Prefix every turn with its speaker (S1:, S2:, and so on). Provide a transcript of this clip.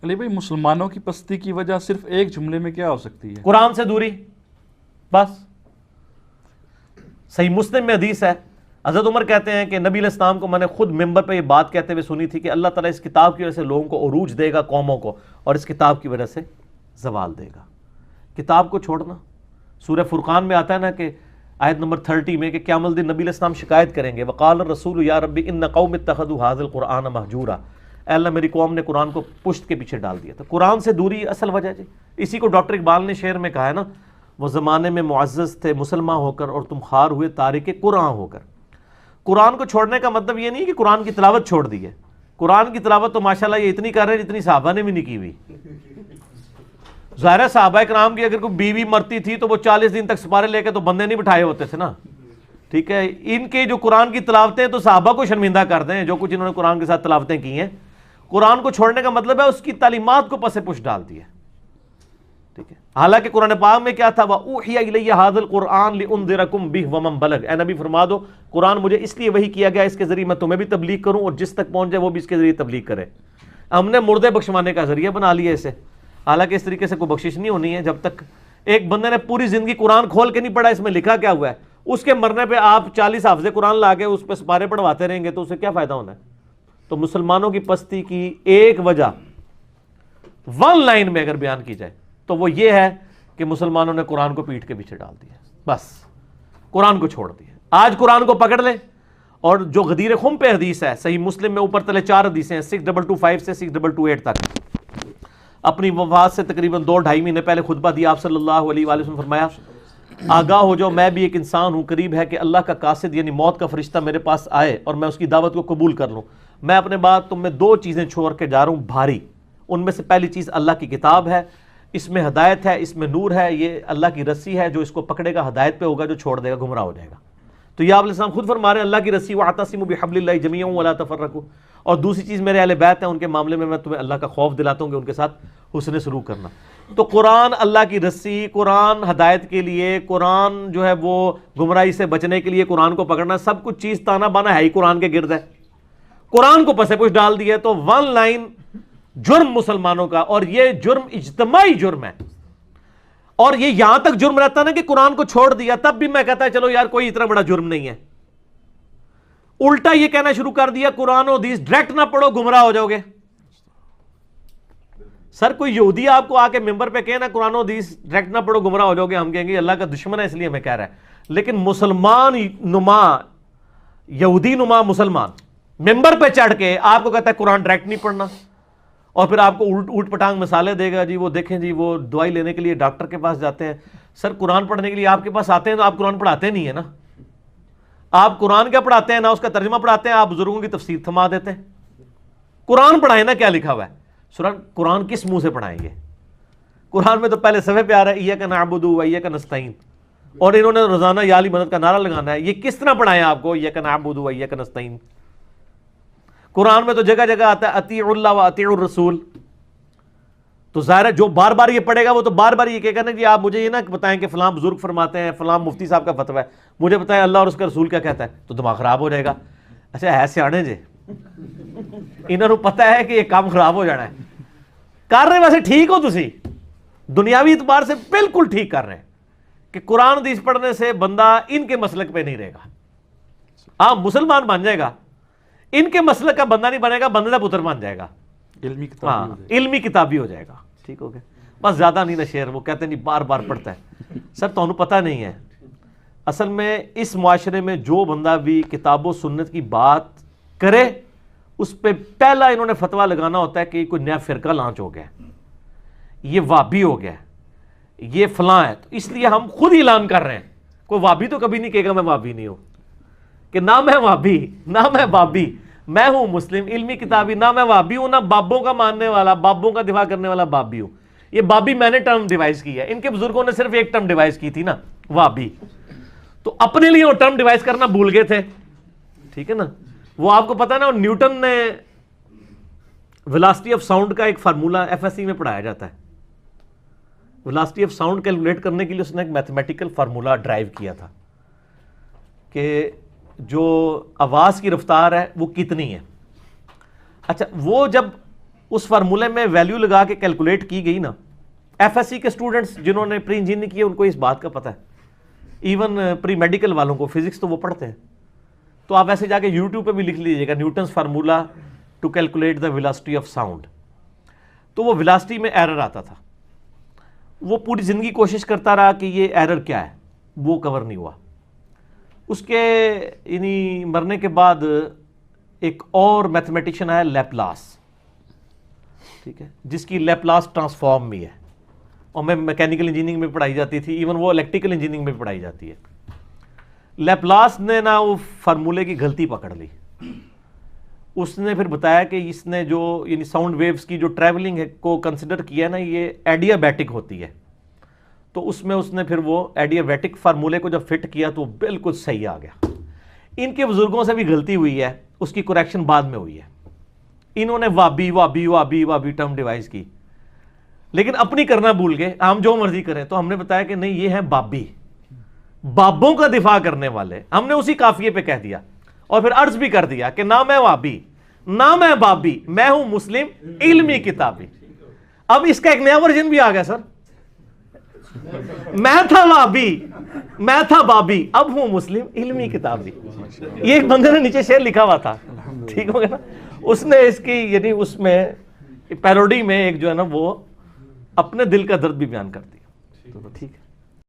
S1: علی بھائی مسلمانوں کی پستی کی وجہ صرف ایک جملے میں کیا ہو سکتی ہے؟
S2: قرآن سے دوری، بس۔ صحیح مسلم میں حدیث ہے، حضرت عمر کہتے ہیں کہ نبی علیہ السلام کو میں نے خود ممبر پہ یہ بات کہتے ہوئے سنی تھی کہ اللہ تعالیٰ اس کتاب کی وجہ سے لوگوں کو عروج دے گا، قوموں کو، اور اس کتاب کی وجہ سے زوال دے گا۔ کتاب کو چھوڑنا، سورہ فرقان میں آتا ہے نا کہ آیت نمبر 30 میں کہ قیامت الدین نبی علیہ السلام شکایت کریں گے، وقال الرسول یا ربی ان قوم اتخذوا ھذا القرآن مہجورا، اے اللہ میری قوم نے قرآن کو پشت کے پیچھے ڈال دیا تھا۔ قرآن سے دوری اصل وجہ جی، اسی کو ڈاکٹر اقبال نے شعر میں کہا ہے نا، وہ زمانے میں معزز تھے مسلمان ہو کر اور تم خار ہوئے تارک قرآن ہو کر۔ قرآن کو چھوڑنے کا مطلب یہ نہیں کہ قرآن کی تلاوت چھوڑ دی ہے، قرآن کی تلاوت تو ماشاءاللہ یہ اتنی کر رہے ہیں جتنی صحابہ نے بھی نہیں کی ہوئی۔ ظاہر ہے صحابہ کرام کی اگر کوئی بیوی مرتی تھی تو وہ 40 دن تک سپارے لے کے تو بندے نہیں بٹھائے ہوتے تھے نا، ٹھیک ہے۔ ان کے جو قرآن کی تلاوتیں تو صحابہ کو شرمندہ کر دیں، جو کچھ انہوں نے قرآن کے ساتھ تلاوتیں کی ہیں۔ قرآن کو چھوڑنے کا مطلب ہے اس کی تعلیمات کو پس پش ڈال دی ہے، ٹھیک ہے۔ حالانکہ قرآن پاک میں کیا تھا، وَأُوحِيَ إِلَيَّ هَذَا الْقُرْآنُ لِأُنذِرَكُم بِهِ وَمَن بَلَغَ، اے نبی فرما دو قرآن مجھے اس لیے وحی کیا گیا اس کے ذریعے میں تمہیں بھی تبلیغ کروں اور جس تک پہنچ جائے وہ بھی اس کے ذریعے تبلیغ کرے۔ ہم نے مردے بخشوانے کا ذریعہ بنا لیا اسے، حالانکہ اس طریقے سے کوئی بخشش نہیں ہونی ہے۔ جب تک ایک بندے نے پوری زندگی قرآن کھول کے نہیں پڑھا اس میں لکھا کیا ہوا ہے، اس کے مرنے پہ آپ 40 حافظ قرآن لا کے اس پہ سپارے پڑھواتے رہیں گے تو اسے کیا فائدہ ہونا ہے؟ تو مسلمانوں کی پستی کی ایک وجہ ون لائن میں اگر بیان کی جائے تو وہ یہ ہے کہ مسلمانوں نے قرآن کو پیٹھ کے پیچھے ڈال دیا، بس قرآن کو چھوڑ دیا۔ آج قرآن کو پکڑ لیں، اور جو غدیر خم پہ حدیث ہے صحیح مسلم میں اوپر تلے 4 حدیثیں ہیں 6225 سے 6228 تک، اپنی وفات سے تقریباً 2-2.5 مہینے پہلے خطبہ دیا آپ صلی اللہ علیہ وآلہ وسلم، فرمایا آگاہ ہو جاؤ میں بھی ایک انسان ہوں، قریب ہے کہ اللہ کا قاصد یعنی موت کا فرشتہ میرے پاس آئے اور میں اس کی دعوت کو قبول کر لوں۔ میں اپنے بعد تم میں 2 چیزیں چھوڑ کے جا رہا ہوں بھاری، ان میں سے پہلی چیز اللہ کی کتاب ہے، اس میں ہدایت ہے، اس میں نور ہے، یہ اللہ کی رسی ہے، جو اس کو پکڑے گا ہدایت پہ ہوگا، جو چھوڑ دے گا گمراہ ہو جائے گا۔ تو یہ آپ علیہ السلام خود فرما رہے ہیں اللہ کی رسی وَاعْتَصِمُوا بِحَبْلِ اللَّهِ جَمِيعًا وَلَا تَفَرَّقُوا، اور دوسری چیز میرے اہل بیت ہیں، ان کے معاملے میں تمہیں اللہ کا خوف دلاتا ہوں کہ ان کے ساتھ حسن سلوک کرنا۔ تو قرآن اللہ کی رسی، قرآن ہدایت کے لیے، قرآن جو ہے وہ گمراہی سے بچنے کے لیے قرآن کو پکڑنا، سب کچھ چیز تانا بانا ہے ہی قرآن کے گرد ہے۔ قرآن کو پسے پش ڈال دیا تو ون لائن جرم مسلمانوں کا، اور یہ جرم اجتماعی جرم ہے، اور یہ یہاں تک جرم رہتا نا کہ قرآن کو چھوڑ دیا تب بھی میں کہتا ہے چلو یار کوئی اتنا بڑا جرم نہیں ہے، الٹا یہ کہنا شروع کر دیا قرآن و حدیث ڈائریکٹ نہ پڑھو گمراہ ہو جاؤ گے۔ سر کوئی یہودی آپ کو آ کے ممبر پہ کہنا قرآن و حدیث ڈائریکٹ نہ پڑھو گمراہ ہو جاؤ گے، ہم کہیں گے اللہ کا دشمن ہے اس لیے ہمیں کہہ رہا ہے۔ لیکن مسلمان نما، یہودی نما مسلمان ممبر پہ چڑھ کے آپ کو کہتا ہے قرآن ڈائریکٹ نہیں پڑھنا، اور پھر آپ کو اوٹ پٹانگ مثالیں دے گا، جی وہ دیکھیں جی وہ دوائی لینے کے لیے ڈاکٹر کے پاس جاتے ہیں۔ سر قرآن پڑھنے کے لیے آپ کے پاس آتے ہیں تو آپ قرآن پڑھاتے نہیں ہیں نا، آپ قرآن کیا پڑھاتے ہیں، نہ اس کا ترجمہ پڑھاتے ہیں، آپ بزرگوں کی تفسیر تھما دیتے ہیں۔ قرآن پڑھائیں نا کیا لکھا ہوا ہے، قرآن کس منہ سے پڑھائیں گے؟ قرآن میں تو پہلے صفحے پہ آ رہا ہے ایاک نعبد و ایاک نستعین، اور انہوں نے روزانہ یا علی مدد کا نعرہ لگانا ہے، یہ کس طرح پڑھائیں آپ کو ایاک نعبد و ایاک نستعین؟ قرآن میں تو جگہ جگہ آتا ہے اطیعوا اللہ و اطیعوا الرسول، تو ظاہر ہے جو بار بار یہ پڑھے گا وہ تو بار بار یہ کہے گا نا کہ آپ مجھے یہ نہ بتائیں کہ فلاں بزرگ فرماتے ہیں، فلاں مفتی صاحب کا فتویٰ ہے، مجھے بتائیں اللہ اور اس کا رسول کیا کہتا ہے، تو دماغ خراب ہو جائے گا۔ اچھا ہے سیانے جے، انہوں نے پتہ ہے کہ یہ کام خراب ہو جانا ہے، کر رہے ویسے ٹھیک ہو، تسی دنیاوی اعتبار سے بالکل ٹھیک کر رہے ہیں کہ قرآن حدیث پڑھنے سے بندہ ان کے مسلک پہ نہیں رہے گا، آپ مسلمان بن جائے گا، ان کے مسلک کا بندہ نہیں بنے گا، بندے کا پتر بن جائے گا، علمی کتابی ہو جائے گا، ٹھیک ہو گیا۔ بس زیادہ نہیں نا شعر، وہ کہتے نہیں بار بار پڑھتا ہے۔ سر تو انہوں پتہ نہیں ہے، اصل میں اس معاشرے میں جو بندہ بھی کتاب و سنت کی بات کرے اس پہ پہلا انہوں نے فتویٰ لگانا ہوتا ہے کہ کوئی نیا فرقہ لانچ ہو گیا، یہ وابی ہو گیا، یہ فلاں ہے، تو اس لیے ہم خود اعلان کر رہے ہیں۔ کوئی وابی تو کبھی نہیں کہے گا میں وابی نہیں ہوں، کہ نہ میں وابی، نہ میں بابی، میں ہوں مسلم علمی کتابی، نہ میں وابی ہوں، نہ بابوں کا ماننے والا، بابوں کا دفاع کرنے والا بابی ہوں۔ یہ بابی میں نے ٹرم ڈیوائز کی ہے، ان کے بزرگوں نے صرف ایک ٹرم ڈیوائز کی تھی نا، وابی، تو اپنے لیے وہ ٹرم ڈیوائز کرنا بھول گئے تھے، ٹھیک ہے نا۔ وہ آپ کو پتا نا نیوٹن نے ویلاسٹی آف ساؤنڈ کا ایک فارمولہ ایف ایس سی میں پڑھایا جاتا ہے، ویلاسٹی آف ساؤنڈ کیلکولیٹ کرنے کے لیے اس نے ایک میتھمیٹیکل فارمولہ ڈرائیو کیا تھا کہ جو آواز کی رفتار ہے وہ کتنی ہے۔ اچھا وہ جب اس فارمولے میں ویلیو لگا کے کیلکولیٹ کی گئی نا. ایف ایس سی کے اسٹوڈنٹس جنہوں نے پری انجینئرنگ کی ہے ان کو اس بات کا پتہ ہے, ایون پری میڈیکل والوں کو فزکس تو وہ پڑھتے ہیں. تو آپ ایسے جا کے یوٹیوب پہ بھی لکھ لیجیے گا Newton's formula to calculate the velocity of sound. تو وہ ویلاسٹی میں ایرر آتا تھا, وہ پوری زندگی کوشش کرتا رہا کہ یہ ایرر کیا ہے, وہ کور نہیں ہوا. اس کے یعنی مرنے کے بعد ایک اور میتھمیٹیشین آیا لیپلاس, ٹھیک ہے, جس کی لیپلاس ٹرانسفارم بھی ہے, اور میں میکینیکل انجینئرنگ میں پڑھائی جاتی تھی, ایون وہ الیکٹریکل انجینئرنگ میں بھی پڑھائی جاتی ہے. لیپلاس نے نا وہ فارمولے کی غلطی پکڑ لی. اس نے پھر بتایا کہ اس نے جو یعنی ساؤنڈ ویوز کی جو ٹریولنگ ہے کو کنسیڈر کیا نا, یہ ایڈیابیٹک ہوتی ہے. تو اس میں اس نے پھر وہ ایڈیابیٹک فارمولے کو جب فٹ کیا تو بالکل صحیح آ گیا. ان کے بزرگوں سے بھی غلطی ہوئی ہے, اس کی کریکشن بعد میں ہوئی ہے. انہوں نے وابی وابی وابی وابی ٹرم ڈیوائز کی, لیکن اپنی کرنا بھول گئے, ہم جو مرضی کریں. تو ہم نے بتایا کہ نہیں, یہ ہیں بابی, بابوں کا دفاع کرنے والے. ہم نے اسی قافیے پہ کہہ دیا اور پھر عرض بھی کر دیا کہ نہ میں وابی نہ میں بابی, میں ہوں مسلم علمی کتابی. اب اس کا ایک نیا ورژن بھی آ گیا سر, میں تھا وابی میں تھا بابی, اب ہوں مسلم علمی کتابی. یہ ایک بندے نے نیچے شعر لکھا ہوا تھا, ٹھیک ہو گیا نا. اس نے اس کی یعنی اس میں پیروڈی میں ایک جو ہے نا وہ اپنے دل کا درد بھی بیان کر دیا. ٹھیک ہے.